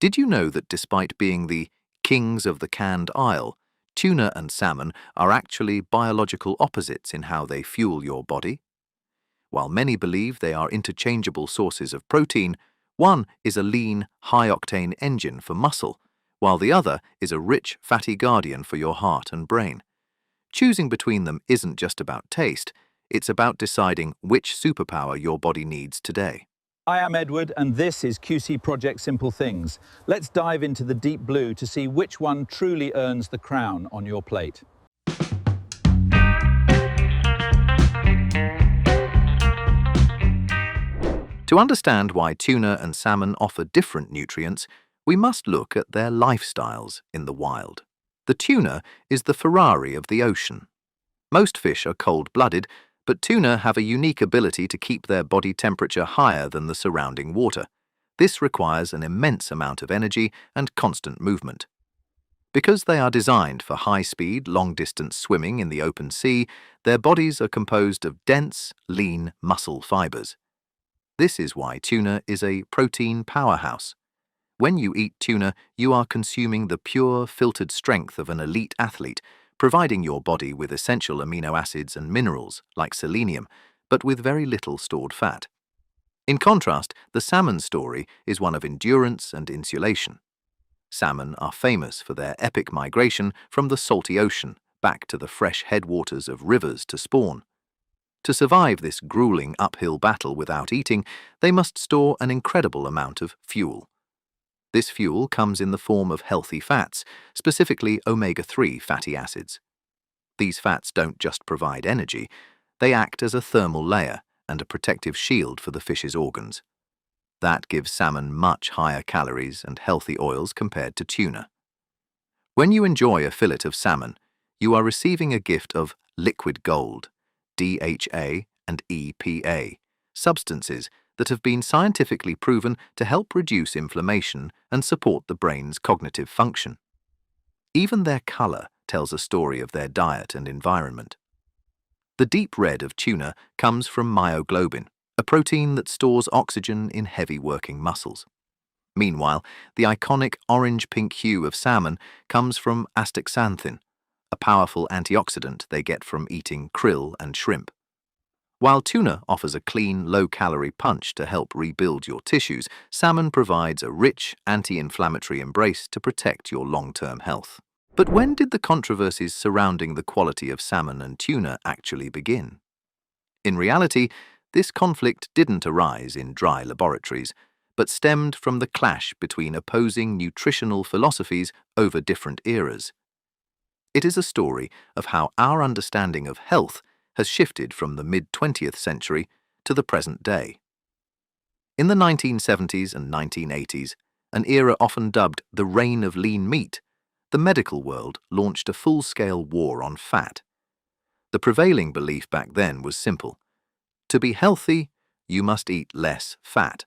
Did you know that despite being the kings of the canned aisle, tuna and salmon are actually biological opposites in how they fuel your body? While many believe they are interchangeable sources of protein, one is a lean, high-octane engine for muscle, while the other is a rich, fatty guardian for your heart and brain. Choosing between them isn't just about taste, it's about deciding which superpower your body needs today. I am Edward, and this is QC Project Simple Things. Let's dive into the deep blue to see which one truly earns the crown on your plate. To understand why tuna and salmon offer different nutrients, we must look at their lifestyles in the wild. The tuna is the Ferrari of the ocean. Most fish are cold-blooded, but tuna have a unique ability to keep their body temperature higher than the surrounding water. This requires an immense amount of energy and constant movement. Because they are designed for high-speed, long-distance swimming in the open sea, their bodies are composed of dense, lean muscle fibers. This is why tuna is a protein powerhouse. When you eat tuna, you are consuming the pure, filtered strength of an elite athlete, providing your body with essential amino acids and minerals, like selenium, but with very little stored fat. In contrast, the salmon story is one of endurance and insulation. Salmon are famous for their epic migration from the salty ocean back to the fresh headwaters of rivers to spawn. To survive this grueling uphill battle without eating, they must store an incredible amount of fuel. This fuel comes in the form of healthy fats, specifically omega-3 fatty acids. These fats don't just provide energy, they act as a thermal layer and a protective shield for the fish's organs. That gives salmon much higher calories and healthy oils compared to tuna. When you enjoy a fillet of salmon, you are receiving a gift of liquid gold, DHA and EPA, substances that have been scientifically proven to help reduce inflammation and support the brain's cognitive function. Even their color tells a story of their diet and environment. The deep red of tuna comes from myoglobin, a protein that stores oxygen in heavy working muscles. Meanwhile, the iconic orange-pink hue of salmon comes from astaxanthin, a powerful antioxidant they get from eating krill and shrimp. While tuna offers a clean, low-calorie punch to help rebuild your tissues, salmon provides a rich, anti-inflammatory embrace to protect your long-term health. But when did the controversies surrounding the quality of salmon and tuna actually begin? In reality, this conflict didn't arise in dry laboratories, but stemmed from the clash between opposing nutritional philosophies over different eras. It is a story of how our understanding of health has shifted from the mid-20th century to the present day. In the 1970s and 1980s, an era often dubbed the reign of lean meat, the medical world launched a full-scale war on fat. The prevailing belief back then was simple: to be healthy, you must eat less fat.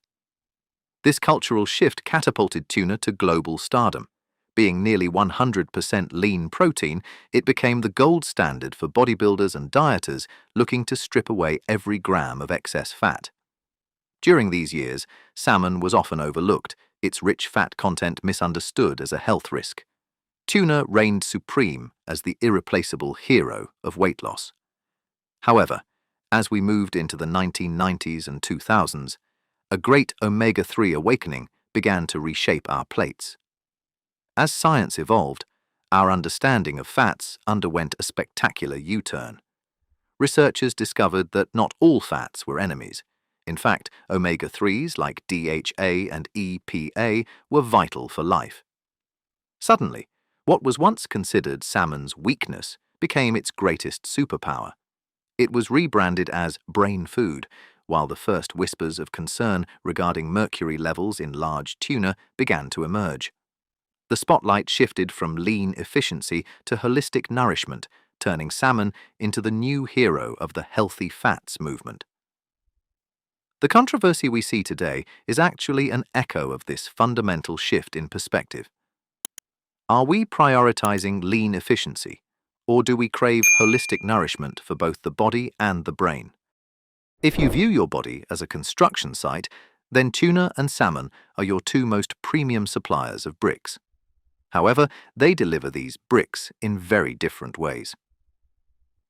This cultural shift catapulted tuna to global stardom. Being nearly 100% lean protein, it became the gold standard for bodybuilders and dieters looking to strip away every gram of excess fat. During these years, salmon was often overlooked, its rich fat content misunderstood as a health risk. Tuna reigned supreme as the irreplaceable hero of weight loss. However, as we moved into the 1990s and 2000s, a great omega-3 awakening began to reshape our plates. As science evolved, our understanding of fats underwent a spectacular U-turn. Researchers discovered that not all fats were enemies. In fact, omega-3s like DHA and EPA were vital for life. Suddenly, what was once considered salmon's weakness became its greatest superpower. It was rebranded as brain food, while the first whispers of concern regarding mercury levels in large tuna began to emerge. The spotlight shifted from lean efficiency to holistic nourishment, turning salmon into the new hero of the healthy fats movement. The controversy we see today is actually an echo of this fundamental shift in perspective. Are we prioritizing lean efficiency, or do we crave holistic nourishment for both the body and the brain? If you view your body as a construction site, then tuna and salmon are your two most premium suppliers of bricks. However, they deliver these bricks in very different ways.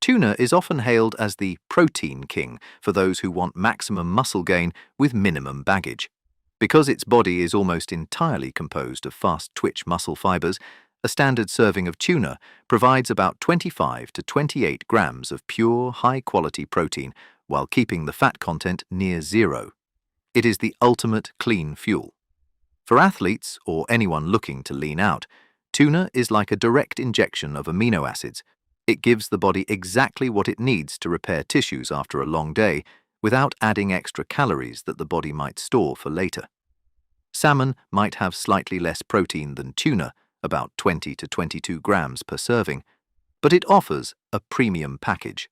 Tuna is often hailed as the protein king for those who want maximum muscle gain with minimum baggage. Because its body is almost entirely composed of fast-twitch muscle fibers, a standard serving of tuna provides about 25 to 28 grams of pure, high-quality protein while keeping the fat content near zero. It is the ultimate clean fuel. For athletes or anyone looking to lean out, tuna is like a direct injection of amino acids. It gives the body exactly what it needs to repair tissues after a long day, without adding extra calories that the body might store for later. Salmon might have slightly less protein than tuna, about 20 to 22 grams per serving, but it offers a premium package.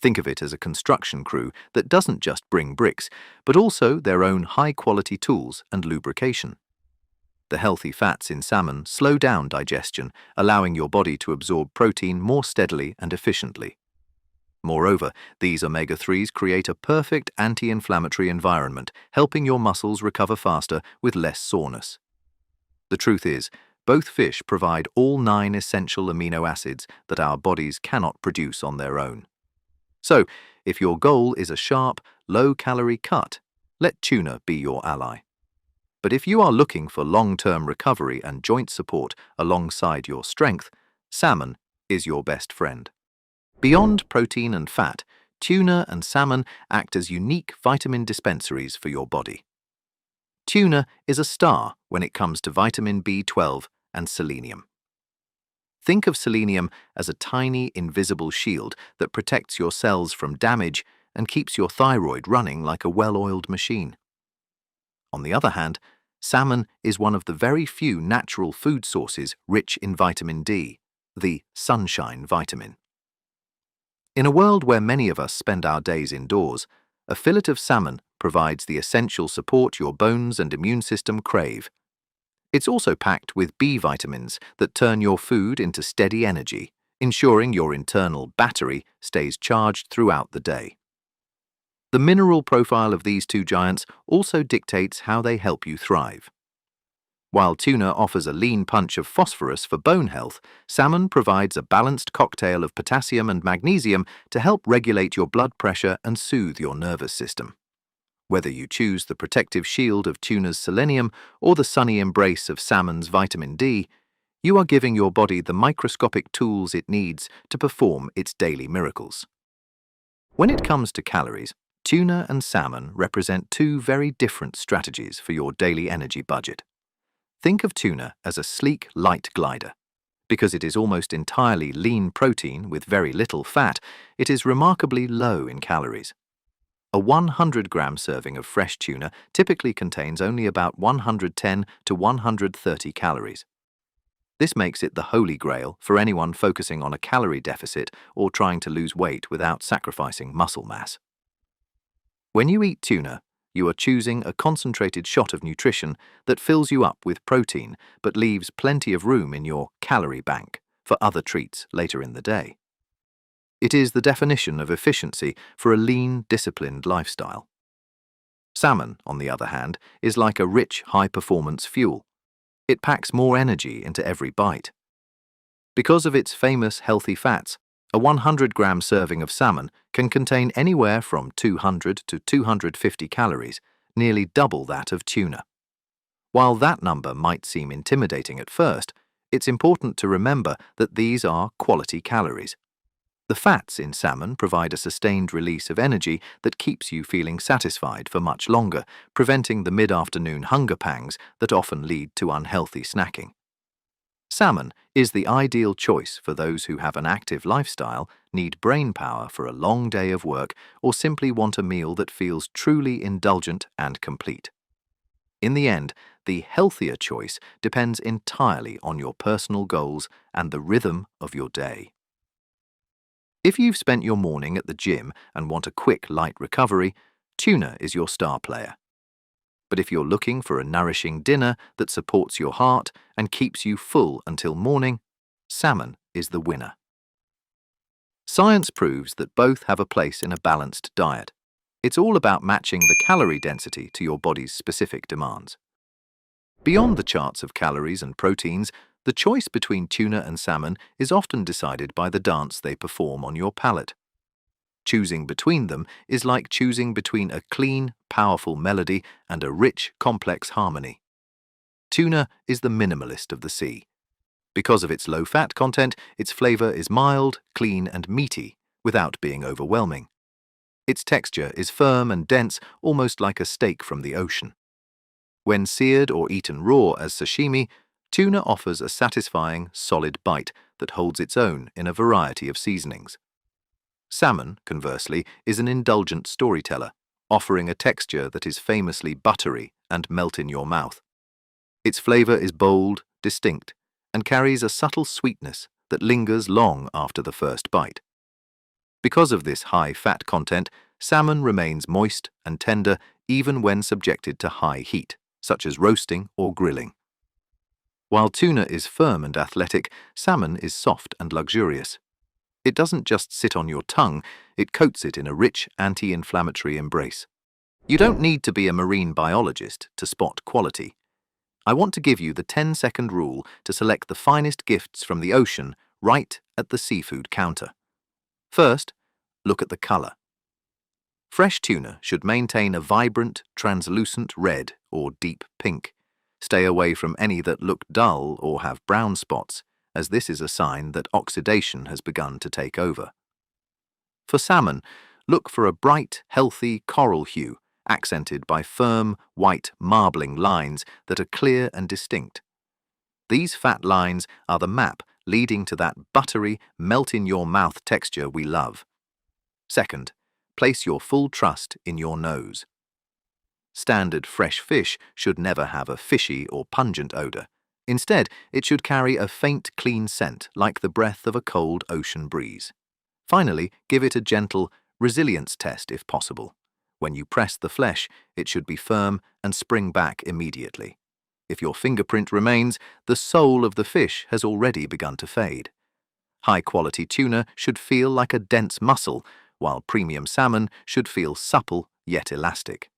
Think of it as a construction crew that doesn't just bring bricks, but also their own high-quality tools and lubrication. The healthy fats in salmon slow down digestion, allowing your body to absorb protein more steadily and efficiently. Moreover, these omega-3s create a perfect anti-inflammatory environment, helping your muscles recover faster with less soreness. The truth is, both fish provide all 9 essential amino acids that our bodies cannot produce on their own. So, if your goal is a sharp, low-calorie cut, let tuna be your ally. But if you are looking for long-term recovery and joint support alongside your strength, salmon is your best friend. Beyond protein and fat, tuna and salmon act as unique vitamin dispensaries for your body. Tuna is a star when it comes to vitamin B12 and selenium. Think of selenium as a tiny, invisible shield that protects your cells from damage and keeps your thyroid running like a well-oiled machine. On the other hand, salmon is one of the very few natural food sources rich in vitamin D, the sunshine vitamin. In a world where many of us spend our days indoors, a fillet of salmon provides the essential support your bones and immune system crave. It's also packed with B vitamins that turn your food into steady energy, ensuring your internal battery stays charged throughout the day. The mineral profile of these two giants also dictates how they help you thrive. While tuna offers a lean punch of phosphorus for bone health, salmon provides a balanced cocktail of potassium and magnesium to help regulate your blood pressure and soothe your nervous system. Whether you choose the protective shield of tuna's selenium or the sunny embrace of salmon's vitamin D, you are giving your body the microscopic tools it needs to perform its daily miracles. When it comes to calories, tuna and salmon represent two very different strategies for your daily energy budget. Think of tuna as a sleek, light glider. Because it is almost entirely lean protein with very little fat, it is remarkably low in calories. A 100-gram serving of fresh tuna typically contains only about 110 to 130 calories. This makes it the holy grail for anyone focusing on a calorie deficit or trying to lose weight without sacrificing muscle mass. When you eat tuna, you are choosing a concentrated shot of nutrition that fills you up with protein but leaves plenty of room in your calorie bank for other treats later in the day. It is the definition of efficiency for a lean, disciplined lifestyle. Salmon, on the other hand, is like a rich, high-performance fuel. It packs more energy into every bite. Because of its famous healthy fats, a 100-gram serving of salmon can contain anywhere from 200 to 250 calories, nearly double that of tuna. While that number might seem intimidating at first, it's important to remember that these are quality calories. The fats in salmon provide a sustained release of energy that keeps you feeling satisfied for much longer, preventing the mid-afternoon hunger pangs that often lead to unhealthy snacking. Salmon is the ideal choice for those who have an active lifestyle, need brain power for a long day of work, or simply want a meal that feels truly indulgent and complete. In the end, the healthier choice depends entirely on your personal goals and the rhythm of your day. If you've spent your morning at the gym and want a quick, light recovery, tuna is your star player. But if you're looking for a nourishing dinner that supports your heart and keeps you full until morning, salmon is the winner. Science proves that both have a place in a balanced diet. It's all about matching the calorie density to your body's specific demands. Beyond the charts of calories and proteins, the choice between tuna and salmon is often decided by the dance they perform on your palate. Choosing between them is like choosing between a clean, powerful melody and a rich, complex harmony. Tuna is the minimalist of the sea. Because of its low fat content, its flavor is mild, clean, and meaty, without being overwhelming. Its texture is firm and dense, almost like a steak from the ocean. When seared or eaten raw as sashimi, tuna offers a satisfying, solid bite that holds its own in a variety of seasonings. Salmon, conversely, is an indulgent storyteller, offering a texture that is famously buttery and melt in your mouth. Its flavor is bold, distinct, and carries a subtle sweetness that lingers long after the first bite. Because of this high fat content, salmon remains moist and tender even when subjected to high heat, such as roasting or grilling. While tuna is firm and athletic, salmon is soft and luxurious. It doesn't just sit on your tongue, it coats it in a rich, anti-inflammatory embrace. You don't need to be a marine biologist to spot quality. I want to give you the 10-second rule to select the finest gifts from the ocean right at the seafood counter. First, look at the color. Fresh tuna should maintain a vibrant, translucent red or deep pink. Stay away from any that look dull or have brown spots, as this is a sign that oxidation has begun to take over. For salmon, look for a bright, healthy coral hue, accented by firm, white, marbling lines that are clear and distinct. These fat lines are the map leading to that buttery, melt-in-your-mouth texture we love. Second, place your full trust in your nose. Standard fresh fish should never have a fishy or pungent odor. Instead, it should carry a faint, clean scent like the breath of a cold ocean breeze. Finally, give it a gentle resilience test if possible. When you press the flesh, it should be firm and spring back immediately. If your fingerprint remains, the soul of the fish has already begun to fade. High-quality tuna should feel like a dense muscle, while premium salmon should feel supple yet elastic.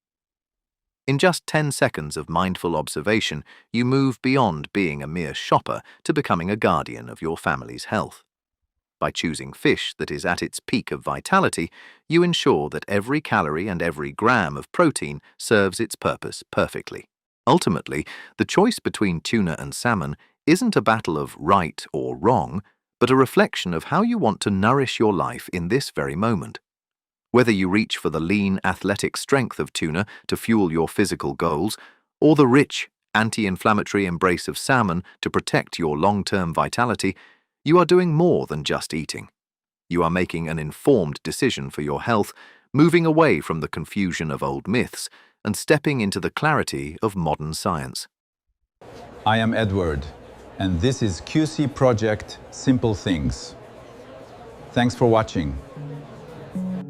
In just 10 seconds of mindful observation, you move beyond being a mere shopper to becoming a guardian of your family's health. By choosing fish that is at its peak of vitality, you ensure that every calorie and every gram of protein serves its purpose perfectly. Ultimately, the choice between tuna and salmon isn't a battle of right or wrong, but a reflection of how you want to nourish your life in this very moment. Whether you reach for the lean, athletic strength of tuna to fuel your physical goals, or the rich, anti-inflammatory embrace of salmon to protect your long-term vitality, you are doing more than just eating. You are making an informed decision for your health, moving away from the confusion of old myths and stepping into the clarity of modern science. I am Edward, and this is QC Project Simple Things. Thanks for watching.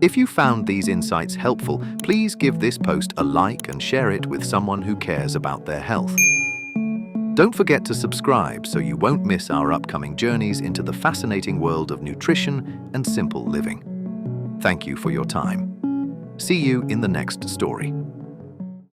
If you found these insights helpful, please give this post a like and share it with someone who cares about their health. Don't forget to subscribe so you won't miss our upcoming journeys into the fascinating world of nutrition and simple living. Thank you for your time. See you in the next story.